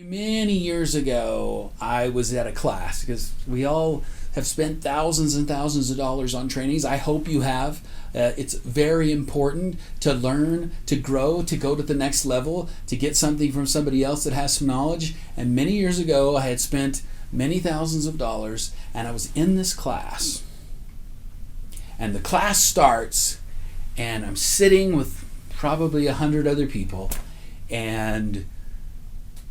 Many years ago, I was at a class because we all have spent thousands and thousands of dollars on trainings. I hope you have. It's very important to learn, to grow, to go to the next level, to get something from somebody else that has some knowledge. And many years ago, I had spent many thousands of dollars, and I was in this class. And the class starts, and I'm sitting with probably 100 other people, and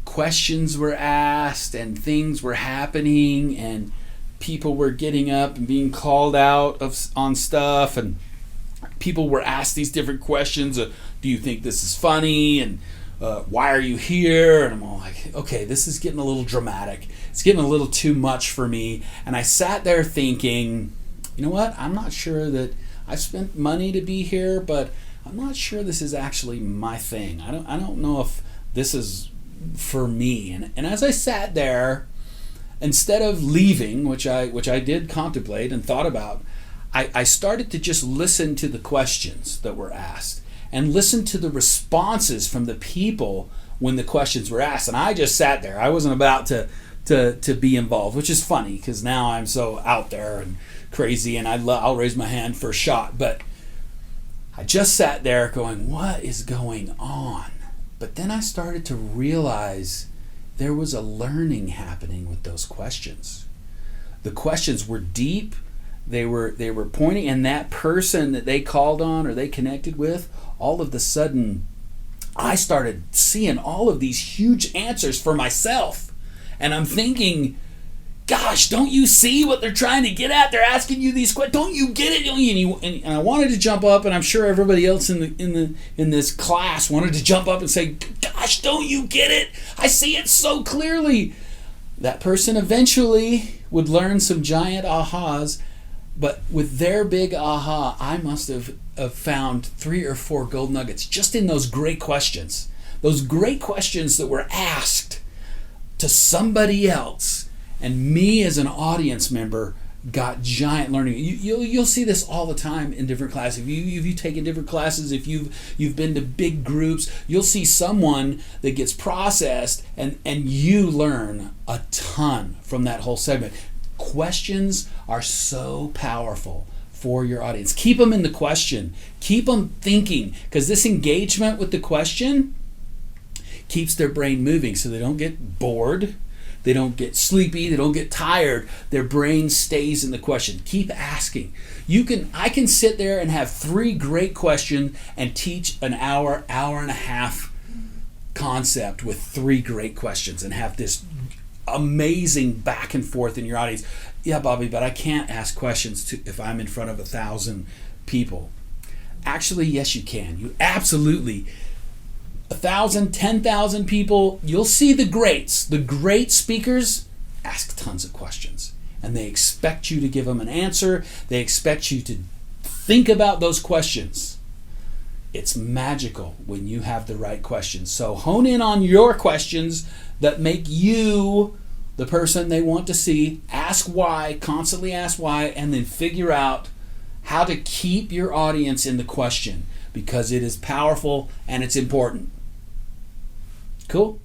questions were asked and things were happening and people were getting up and being called out on stuff, and people were asked these different questions. Do you think this is funny? And why are you here? And I'm all like, okay, this is getting a little dramatic. It's getting a little too much for me. And I sat there thinking, you know what? I'm not sure that I've spent money to be here, but I'm not sure this is actually my thing. I don't know if this is for me. And as I sat there, instead of leaving, which I did contemplate and thought about, I started to just listen to the questions that were asked and listen to the responses from the people when the questions were asked. And I just sat there. I wasn't about to be involved, which is funny because now I'm so out there and crazy, and I'll raise my hand for a shot. But I just sat there going, what is going on? But then I started to realize there was a learning happening with those questions. The questions were deep. They were pointing, and that person that they called on or they connected with, all of a sudden, I started seeing all of these huge answers for myself. And I'm thinking, gosh, don't you see what they're trying to get at? They're asking you these questions. Don't you get it? And I wanted to jump up, and I'm sure everybody else in this class wanted to jump up and say, gosh, don't you get it? I see it so clearly. That person eventually would learn some giant ahas, but with their big aha, I must have found 3 or 4 gold nuggets just in those great questions. Those great questions that were asked to somebody else. And me as an audience member got giant learning. You'll see this all the time in different classes. If you've taken different classes, if you've been to big groups, you'll see someone that gets processed, and you learn a ton from that whole segment. Questions are so powerful for your audience. Keep them in the question. Keep them thinking, because this engagement with the question keeps their brain moving so they don't get bored. They don't get sleepy. They don't get tired. Their brain stays in the question. Keep asking. I can sit there and have 3 great questions and teach an hour and a half concept with 3 great questions and have this amazing back and forth in your audience. Yeah, Bobby, but I can't ask questions if I'm in front of 1,000 people. Actually, yes, you can. You absolutely 1,000, 10,000 people, you'll see the greats. The great speakers ask tons of questions, and they expect you to give them an answer. They expect you to think about those questions. It's magical when you have the right questions. So hone in on your questions that make you the person they want to see. Ask why, constantly ask why, and then figure out how to keep your audience in the question, because it is powerful and it's important. Cool?